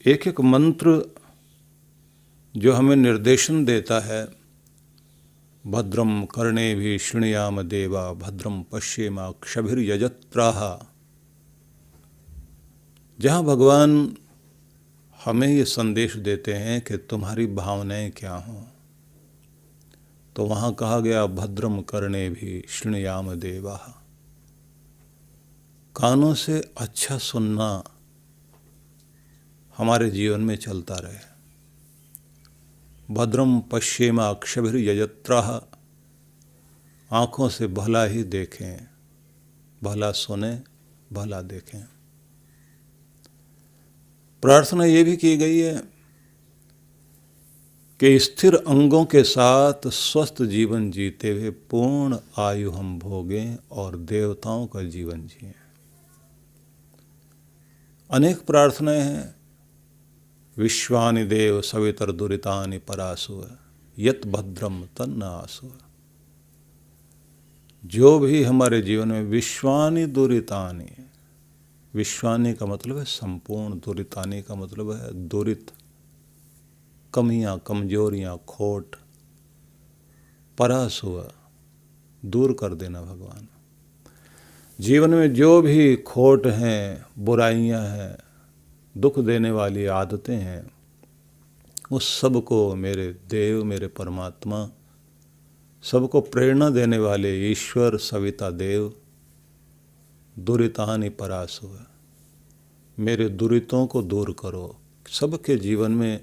एक एक मंत्र जो हमें निर्देशन देता है, भद्रम कर्णेभिः शृणुयाम देवा भद्रम पश्येमाक्षभिर्यजत्राः, जहाँ भगवान हमें ये संदेश देते हैं कि तुम्हारी भावनाएं क्या हों, तो वहाँ कहा गया भद्रम कर्णेभिः शृणुयाम देवा, कानों से अच्छा सुनना हमारे जीवन में चलता रहे। भद्रम पश्येमाक्षभिर्यजत्राः, आँखों से भला ही देखें, भला सुने, भला देखें। प्रार्थना ये भी की गई है कि स्थिर अंगों के साथ स्वस्थ जीवन जीते हुए पूर्ण आयु हम भोगें और देवताओं का जीवन जिएं। अनेक प्रार्थनाएं हैं। विश्वानि देव सवितर्दुरितानि परासुव यत् भद्रम तन्न आसुव। जो भी हमारे जीवन में विश्वानि दुरितानि, विश्वानि का मतलब है संपूर्ण, दुरितानि का मतलब है दुरित, कमियां, कमजोरियां, खोट, परासुव, दूर कर देना भगवान। जीवन में जो भी खोट हैं, बुराइयां हैं, दुख देने वाली आदतें हैं, उस सब को मेरे देव, मेरे परमात्मा, सबको प्रेरणा देने वाले ईश्वर सविता देव, दुरितानि परासुव, मेरे दुरितों को दूर करो। सबके जीवन में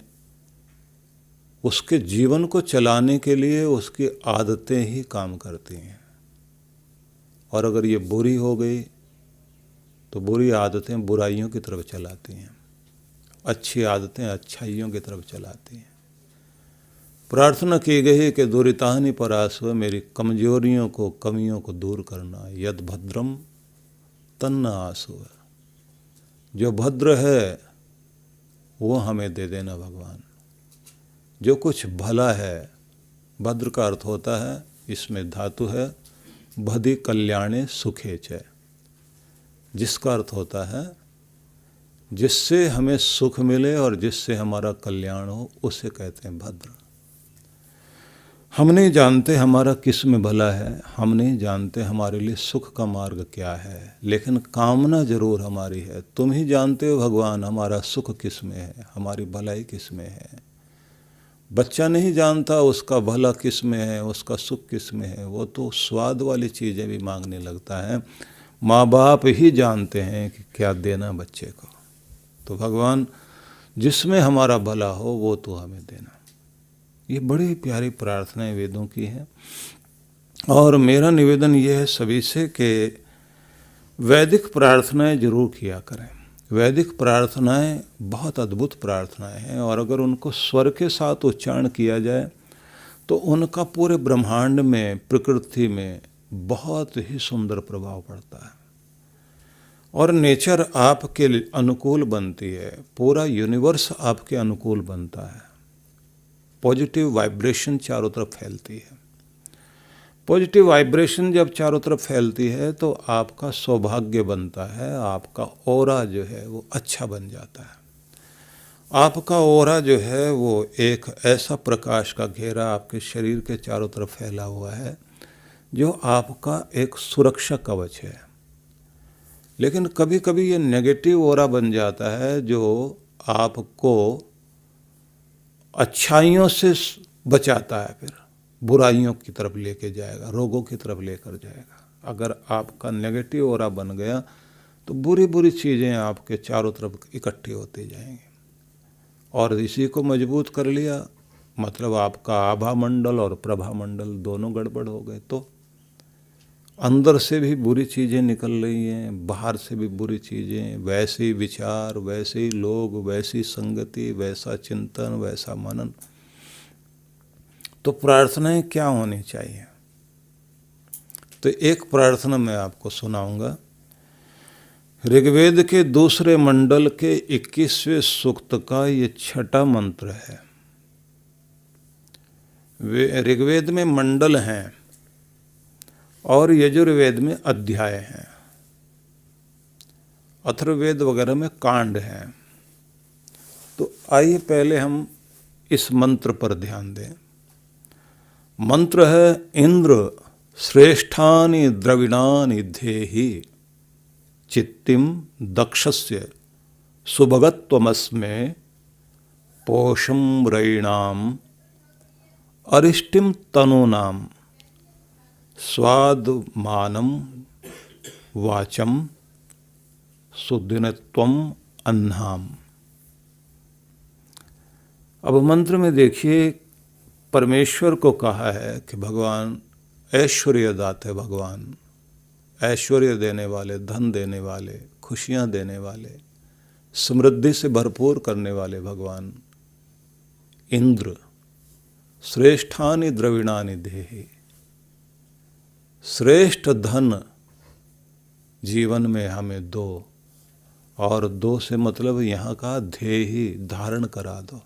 उसके जीवन को चलाने के लिए उसकी आदतें ही काम करती हैं, और अगर ये बुरी हो गई तो बुरी आदतें बुराइयों की तरफ चलाती हैं, अच्छी आदतें अच्छाइयों की तरफ चलाती हैं। प्रार्थना की गई है कि दुरितानि परासुव, मेरी कमजोरियों को, कमियों को दूर करना। यद भद्रम तन्न आसुव, जो भद्र है वो हमें दे देना भगवान। जो कुछ भला है, भद्र का अर्थ होता है, इसमें धातु है भदि कल्याणे सुखे च, जिसका अर्थ होता है जिससे हमें सुख मिले और जिससे हमारा कल्याण हो, उसे कहते हैं भद्र। हम नहीं जानते हमारा किस में भला है, हम नहीं जानते हमारे लिए सुख का मार्ग क्या है, लेकिन कामना जरूर हमारी है। तुम ही जानते हो भगवान हमारा सुख किस में है, हमारी भलाई किस में है। बच्चा नहीं जानता उसका भला किस में है, उसका सुख किस में है, वो तो स्वाद वाली चीज़ें भी मांगने लगता है। माँ बाप ही जानते हैं कि क्या देना बच्चे को। तो भगवान जिसमें हमारा भला हो वो तो हमें देना। ये बड़ी प्यारी प्रार्थनाएं वेदों की हैं, और मेरा निवेदन ये है सभी से कि वैदिक प्रार्थनाएं जरूर किया करें। वैदिक प्रार्थनाएं बहुत अद्भुत प्रार्थनाएं हैं, और अगर उनको स्वर के साथ उच्चारण किया जाए तो उनका पूरे ब्रह्मांड में, प्रकृति में बहुत ही सुंदर प्रभाव पड़ता है, और नेचर आपके अनुकूल बनती है, पूरा यूनिवर्स आपके अनुकूल बनता है। पॉजिटिव वाइब्रेशन चारों तरफ फैलती है। पॉजिटिव वाइब्रेशन जब चारों तरफ फैलती है तो आपका सौभाग्य बनता है, आपका ऑरा जो है वो अच्छा बन जाता है। आपका ऑरा जो है वो एक ऐसा प्रकाश का घेरा आपके शरीर के चारों तरफ फैला हुआ है जो आपका एक सुरक्षा कवच है। लेकिन कभी कभी ये नेगेटिव ऑरा बन जाता है जो आपको अच्छाइयों से बचाता है, फिर बुराइयों की तरफ लेके जाएगा, रोगों की तरफ लेकर जाएगा। अगर आपका नेगेटिव ऑरा बन गया तो बुरी बुरी चीज़ें आपके चारों तरफ इकट्ठी होती जाएंगी, और इसी को मजबूत कर लिया मतलब आपका आभा मंडल और प्रभा मंडल दोनों गड़बड़ हो गए। तो अंदर से भी बुरी चीज़ें निकल रही हैं, बाहर से भी बुरी चीज़ें, वैसे ही विचार, वैसे ही लोग, वैसी संगति, वैसा चिंतन, वैसा मनन। तो प्रार्थनाएं क्या होनी चाहिए? तो एक प्रार्थना मैं आपको सुनाऊंगा। ऋग्वेद के दूसरे मंडल के 21वें सूक्त का ये छठा मंत्र है। ऋग्वेद में मंडल हैं और यजुर्वेद में अध्याय हैं, अथर्ववेद वगैरह में कांड हैं। तो आइए पहले हम इस मंत्र पर ध्यान दें। मंत्र है इंद्र श्रेष्ठानि द्रविणानि धेहि चित्तिम दक्षस्य सुभगत्वमस्मे पोषम रयिणाम अरिष्टिम तनूनाम स्वादमानम वाचम सुदिनत्वम अन्नाम। अब मंत्र में देखिए, परमेश्वर को कहा है कि भगवान ऐश्वर्य दाते, भगवान ऐश्वर्य देने वाले, धन देने वाले, खुशियां देने वाले, समृद्धि से भरपूर करने वाले भगवान इंद्र श्रेष्ठानि द्रविणानि देहि, श्रेष्ठ धन जीवन में हमें दो, और दो से मतलब यहाँ का धेहि, धारण करा दो।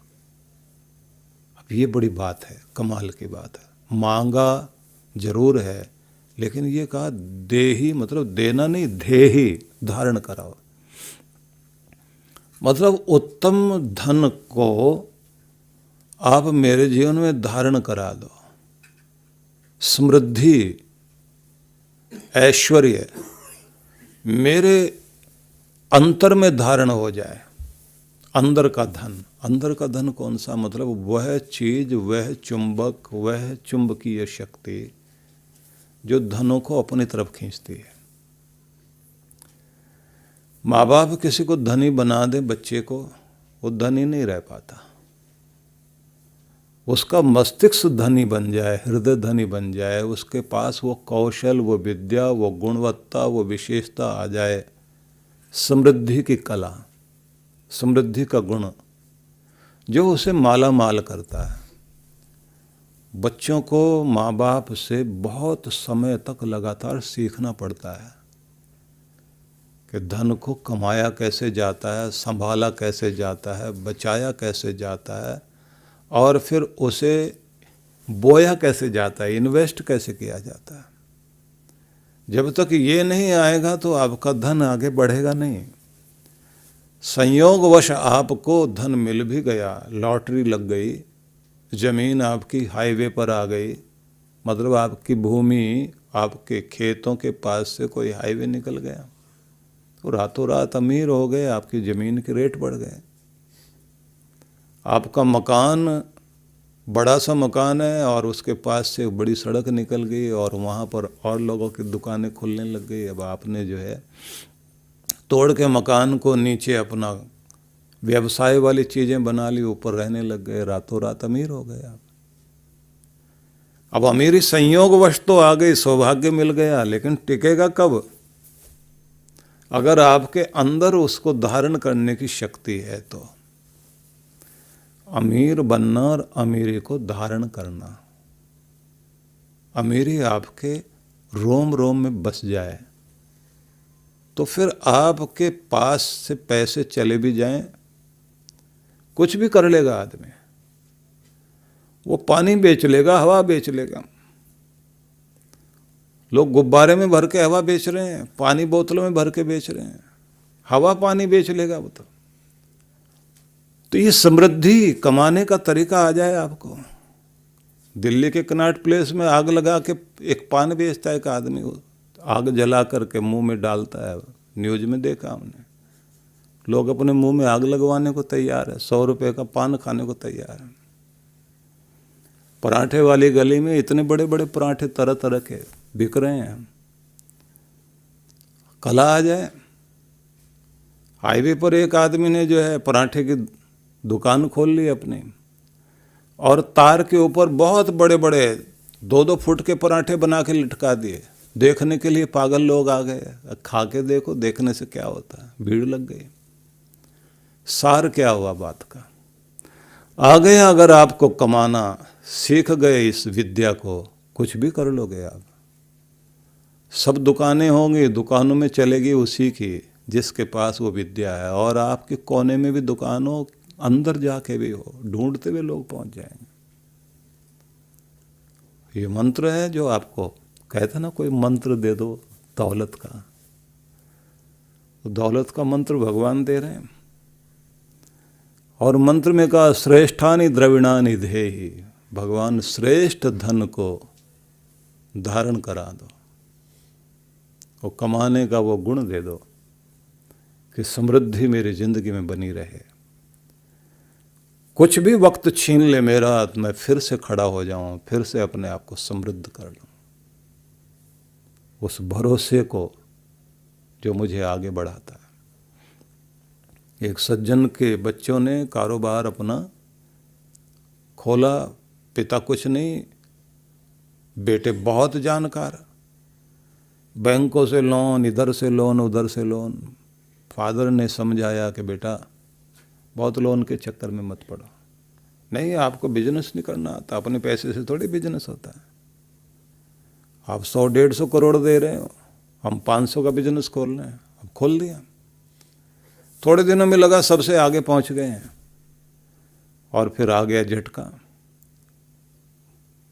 अब ये बड़ी बात है, कमाल की बात है। मांगा जरूर है, लेकिन ये कहा देहि मतलब देना नहीं, धेहि धारण कराओ। मतलब उत्तम धन को आप मेरे जीवन में धारण करा दो। समृद्धि, ऐश्वर्य मेरे अंतर में धारण हो जाए। अंदर का धन, अंदर का धन कौन सा? मतलब वह चीज, वह चुंबक, वह चुंबकीय शक्ति जो धनों को अपनी तरफ खींचती है। माँ बाप किसी को धनी बना दे बच्चे को, वो धनी नहीं रह पाता। उसका मस्तिष्क धनी बन जाए, हृदय धनी बन जाए, उसके पास वो कौशल, वो विद्या, वो गुणवत्ता, वो विशेषता आ जाए, समृद्धि की कला, समृद्धि का गुण जो उसे माला माल करता है। बच्चों को माँ बाप से बहुत समय तक लगातार सीखना पड़ता है कि धन को कमाया कैसे जाता है, संभाला कैसे जाता है, बचाया कैसे जाता है, और फिर उसे बोया कैसे जाता है, इन्वेस्ट कैसे किया जाता है। जब तक ये नहीं आएगा तो आपका धन आगे बढ़ेगा नहीं। संयोगवश आपको धन मिल भी गया, लॉटरी लग गई, जमीन आपकी हाईवे पर आ गई, मतलब आपकी भूमि, आपके खेतों के पास से कोई हाईवे निकल गया, तो रातों रात अमीर हो गए, आपकी ज़मीन के रेट बढ़ गए। आपका मकान बड़ा सा मकान है और उसके पास से बड़ी सड़क निकल गई और वहाँ पर और लोगों की दुकानें खुलने लग गई। अब आपने जो है तोड़ के मकान को नीचे अपना व्यवसाय वाली चीज़ें बना ली, ऊपर रहने लग गए, रातों रात अमीर हो गए आप। अब अमीरी संयोगवश तो आ गई, सौभाग्य मिल गया, लेकिन टिकेगा कब? अगर आपके अंदर उसको धारण करने की शक्ति है तो। अमीर बनना और अमीरी को धारण करना, अमीरी आपके रोम रोम में बस जाए तो फिर आपके पास से पैसे चले भी जाएं, कुछ भी कर लेगा आदमी। वो पानी बेच लेगा, हवा बेच लेगा। लोग गुब्बारे में भर के हवा बेच रहे हैं, पानी बोतलों में भर के बेच रहे हैं, हवा पानी बेच लेगा वो तो ये समृद्धि कमाने का तरीका आ जाए आपको। दिल्ली के कनॉट प्लेस में आग लगा के एक पान बेचता है एक आदमी, वो आग जला करके मुंह में डालता है, न्यूज में देखा हमने। लोग अपने मुंह में आग लगवाने को तैयार है, 100 रुपये का पान खाने को तैयार है। पराठे वाली गली में इतने बड़े बड़े पराठे तरह तरह के बिक रहे हैं। कला आ जाए। हाईवे पर एक आदमी ने जो है पराठे की दुकान खोल ली अपनी, और तार के ऊपर बहुत बड़े बड़े 2-2 फुट के पराठे बना के लटका दिए। देखने के लिए पागल लोग आ गए, खा के देखो, देखने से क्या होता है, भीड़ लग गई। सार क्या हुआ बात का? आ गया, अगर आपको कमाना सीख गए इस विद्या को, कुछ भी कर लोगे आप। सब दुकानें होंगी, दुकानों में चलेगी उसी की जिसके पास वो विद्या है, और आपके कोने में भी दुकान हो, अंदर जाके भी हो, ढूंढते हुए लोग पहुंच जाएंगे। ये मंत्र है जो आपको कहता ना, कोई मंत्र दे दो दौलत का, तो दौलत का मंत्र भगवान दे रहे हैं। और मंत्र में कहा श्रेष्ठानि द्रविणानि धेहि, भगवान श्रेष्ठ धन को धारण करा दो, वो कमाने का वो गुण दे दो कि समृद्धि मेरी जिंदगी में बनी रहे। कुछ भी वक्त छीन ले मेरा, तो मैं फिर से खड़ा हो जाऊं, फिर से अपने आप को समृद्ध कर लूं, उस भरोसे को जो मुझे आगे बढ़ाता है। एक सज्जन के बच्चों ने कारोबार अपना खोला, पिता कुछ नहीं, बेटे बहुत जानकार, बैंकों से लोन, इधर से लोन, उधर से लोन। फादर ने समझाया कि बेटा बहुत लोन के चक्कर में मत पड़ो, नहीं आपको बिजनेस नहीं करना आता, अपने पैसे से थोड़ी बिजनेस होता है। आप 100-150 करोड़ दे रहे हो, हम 500 का बिजनेस खोल रहे हैं। अब खोल दिया, थोड़े दिनों में लगा सबसे आगे पहुंच गए हैं, और फिर आ गया झटका।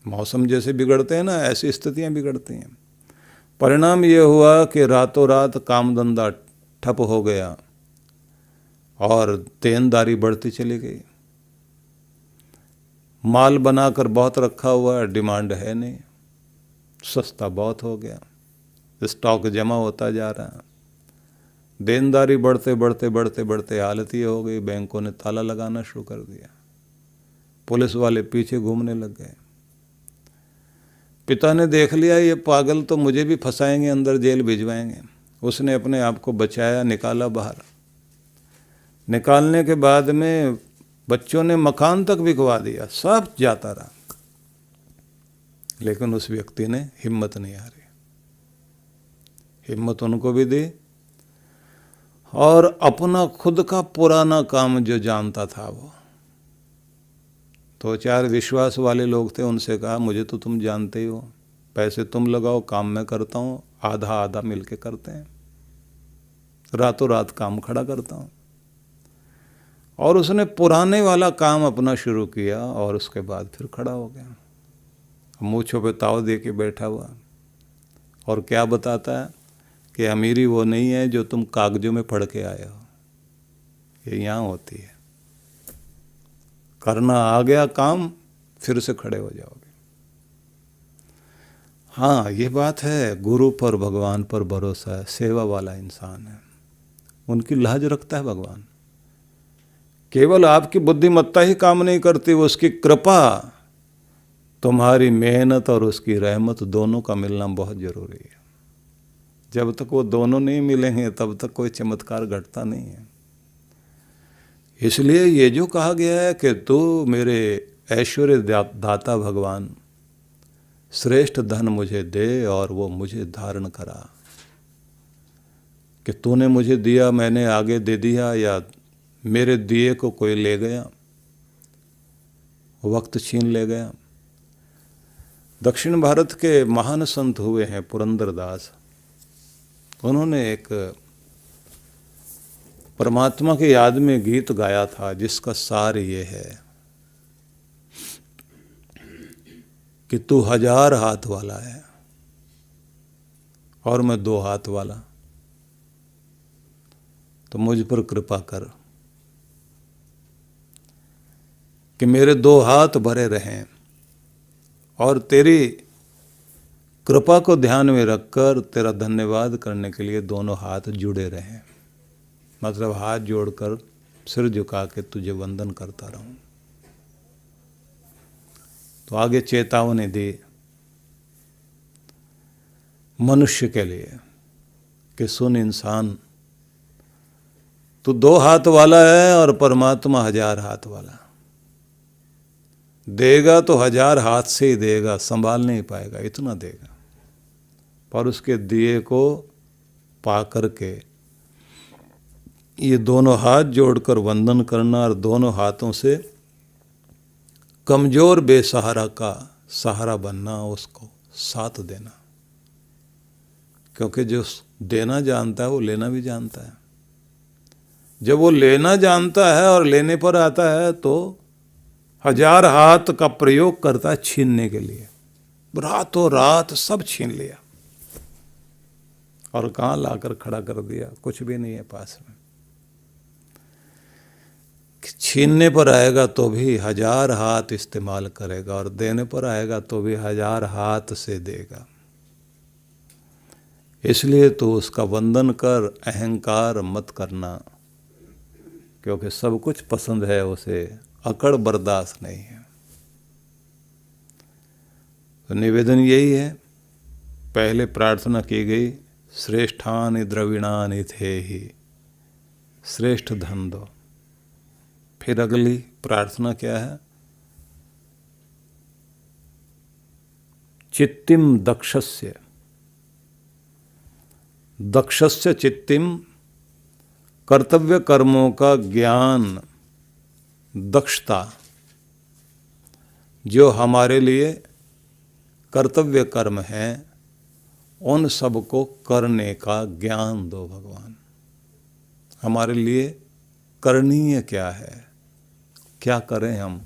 मौसम जैसे बिगड़ते हैं ना, ऐसी स्थितियां बिगड़ती हैं। परिणाम ये हुआ कि रातों रात काम धंधा ठप हो गया और देनदारी बढ़ती चली गई। माल बनाकर बहुत रखा हुआ है, डिमांड है नहीं, सस्ता बहुत हो गया, स्टॉक जमा होता जा रहा है। देनदारी बढ़ते बढ़ते बढ़ते बढ़ते हालत ये हो गई, बैंकों ने ताला लगाना शुरू कर दिया, पुलिस वाले पीछे घूमने लग गए। पिता ने देख लिया ये पागल तो मुझे भी फंसाएंगे, अंदर जेल भिजवाएंगे। उसने अपने आप को बचाया, निकाला बाहर। निकालने के बाद में बच्चों ने मकान तक बिकवा दिया, सब जाता रहा, लेकिन उस व्यक्ति ने हिम्मत नहीं हारी। हिम्मत उनको भी दी, और अपना खुद का पुराना काम जो जानता था, वो 2-4 विश्वास वाले लोग थे, उनसे कहा मुझे तो तुम जानते ही हो, पैसे तुम लगाओ, काम मैं करता हूँ, आधा आधा मिलके करते हैं, रातों रात काम खड़ा करता हूँ। और उसने पुराने वाला काम अपना शुरू किया, और उसके बाद फिर खड़ा हो गया, मूँछों पे ताव दे के बैठा हुआ। और क्या बताता है कि अमीरी वो नहीं है जो तुम कागजों में पढ़ के आए हो, ये यहाँ होती है। करना आ गया काम, फिर से खड़े हो जाओगे। हाँ, ये बात है, गुरु पर भगवान पर भरोसा है, सेवा वाला इंसान है, उनकी लाज रखता है भगवान। केवल आपकी बुद्धिमत्ता ही काम नहीं करती, उसकी कृपा, तुम्हारी मेहनत और उसकी रहमत दोनों का मिलना बहुत जरूरी है। जब तक वो दोनों नहीं मिलेंगे तब तक कोई चमत्कार घटता नहीं है। इसलिए ये जो कहा गया है कि तू मेरे ऐश्वर्य दाता भगवान, श्रेष्ठ धन मुझे दे और वो मुझे धारण करा, कि तूने मुझे दिया, मैंने आगे दे दिया, या मेरे दिए को कोई ले गया, वक्त छीन ले गया। दक्षिण भारत के महान संत हुए हैं पुरंदरदास, उन्होंने एक परमात्मा की याद में गीत गाया था, जिसका सार ये है कि तू 1000 हाथ वाला है और मैं 2 हाथ वाला, तो मुझ पर कृपा कर कि मेरे 2 हाथ भरे रहें, और तेरी कृपा को ध्यान में रखकर तेरा धन्यवाद करने के लिए दोनों हाथ जुड़े रहें। मतलब हाथ जोड़कर सिर झुका के तुझे वंदन करता रहूं। तो आगे चेतावनी दी मनुष्य के लिए कि सुन इंसान, तू 2 हाथ वाला है और परमात्मा 1000 हाथ वाला। देगा तो 1000 हाथ से ही देगा, संभाल नहीं पाएगा, इतना देगा। पर उसके दिए को पा करके ये दोनों हाथ जोड़कर वंदन करना, और दोनों हाथों से कमजोर बेसहारा का सहारा बनना, उसको साथ देना। क्योंकि जो देना जानता है वो लेना भी जानता है। जब वो लेना जानता है और लेने पर आता है तो 1000 हाथ का प्रयोग करता है छीनने के लिए। रातों रात सब छीन लिया और कहाँ लाकर खड़ा कर दिया, कुछ भी नहीं है पास में। छीनने पर आएगा तो भी 1000 हाथ इस्तेमाल करेगा और देने पर आएगा तो भी 1000 हाथ से देगा। इसलिए तो उसका वंदन कर, अहंकार मत करना, क्योंकि सब कुछ पसंद है उसे, अकड़ बर्दाश्त नहीं है। तो निवेदन यही है, पहले प्रार्थना की गई श्रेष्ठानि द्रविणानि थे ही, श्रेष्ठ धन दो। फिर अगली प्रार्थना क्या है, चित्तिम दक्षस्य, दक्षस्य चित्तिम, कर्तव्य कर्मों का ज्ञान, दक्षता, जो हमारे लिए कर्तव्य कर्म है उन सबको करने का ज्ञान दो भगवान। हमारे लिए करणीय क्या है, क्या करें हम,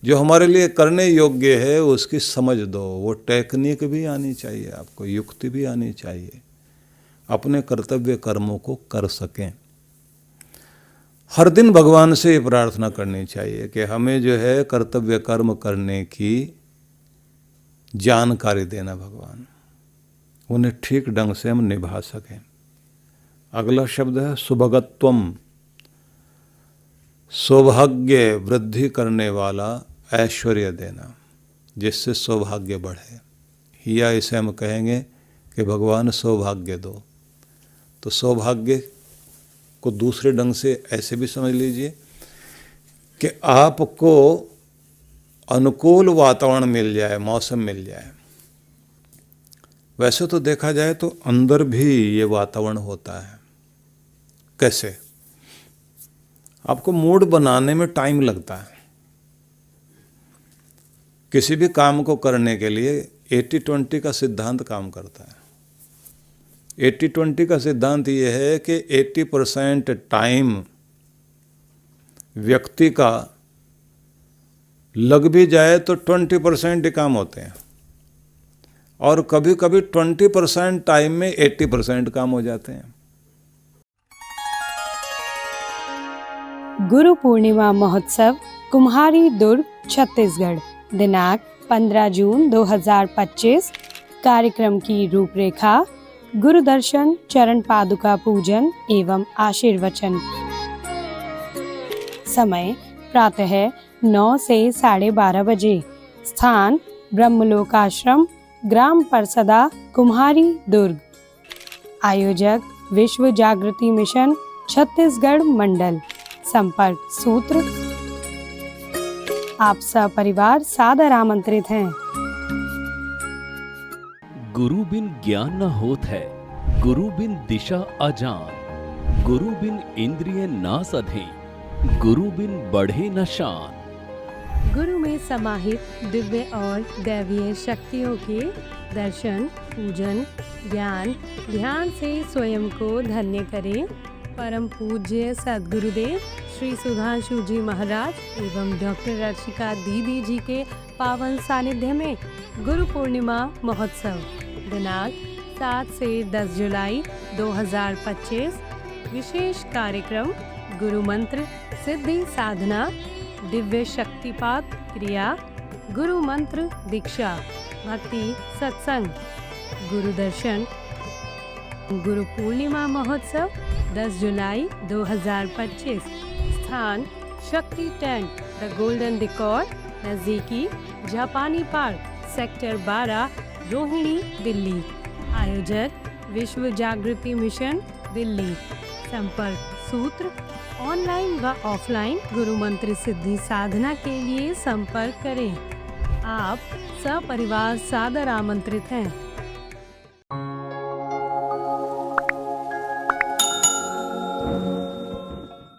जो हमारे लिए करने योग्य है उसकी समझ दो। वो टेक्निक भी आनी चाहिए आपको, युक्ति भी आनी चाहिए, अपने कर्तव्य कर्मों को कर सकें। हर दिन भगवान से प्रार्थना करनी चाहिए कि हमें जो है कर्तव्य कर्म करने की जानकारी देना भगवान, उन्हें ठीक ढंग से हम निभा सकें। अगला शब्द है सुभगत्वम, सौभाग्य वृद्धि करने वाला ऐश्वर्य देना, जिससे सौभाग्य बढ़े। या इसे हम कहेंगे कि भगवान सौभाग्य दो। तो सौभाग्य को दूसरे ढंग से ऐसे भी समझ लीजिए कि आपको अनुकूल वातावरण मिल जाए, मौसम मिल जाए। वैसे तो देखा जाए तो अंदर भी ये वातावरण होता है। कैसे? आपको मूड बनाने में टाइम लगता है। किसी भी काम को करने के लिए 80-20 का सिद्धांत काम करता है। 80-20 का सिद्धांत ये है कि 80% टाइम व्यक्ति का लग भी जाए तो 20% ही काम होते हैं, और कभी कभी 20% टाइम में 80% काम हो जाते हैं। गुरु पूर्णिमा महोत्सव कुम्हारी दुर्ग छत्तीसगढ़, दिनांक 15 जून 2025। कार्यक्रम की रूपरेखा, गुरु दर्शन, चरण पादुका पूजन एवं आशीर्वचन। समय प्रातः 9 से 12:30 बजे। स्थान ब्रह्मलोक आश्रम, ग्राम परसदा, कुम्हारी दुर्ग। आयोजक विश्व जागृति मिशन छत्तीसगढ़ मंडल। संपर्क सूत्र। आप सपरिवार सादर आमंत्रित हैं। गुरु बिन ज्ञान न होत है, गुरु बिन दिशा अजान, गुरु बिन इंद्रिय ना सधे, गुरु बिन बढ़े न शान। गुरु में समाहित दिव्य और दैवीय शक्तियों के दर्शन, पूजन, ज्ञान, ध्यान से स्वयं को धन्य करें। परम पूज्य सद्गुरुदेव श्री सुधांशु जी महाराज एवं डॉक्टर रचिका दीदी जी के पावन सानिध्य में गुरु पूर्णिमा महोत्सव, दिनांक 7 से 10 जुलाई 2025। विशेष कार्यक्रम गुरु मंत्र सिद्धि साधना, दिव्य शक्तिपात क्रिया, गुरु मंत्र दीक्षा, भक्ति सत्संग, गुरु दर्शन। गुरु पूर्णिमा महोत्सव 10 जुलाई 2025। स्थान शक्ति टेंट, द गोल्डन डिकॉर, नजदीकी जापानी पार्क, सेक्टर 12, रोहिणी, दिल्ली। आयोजक विश्व जागृति मिशन, दिल्ली। संपर्क सूत्र। ऑनलाइन व ऑफलाइन गुरु मंत्र सिद्धि साधना के लिए संपर्क करें। आप सपरिवार सादर आमंत्रित हैं।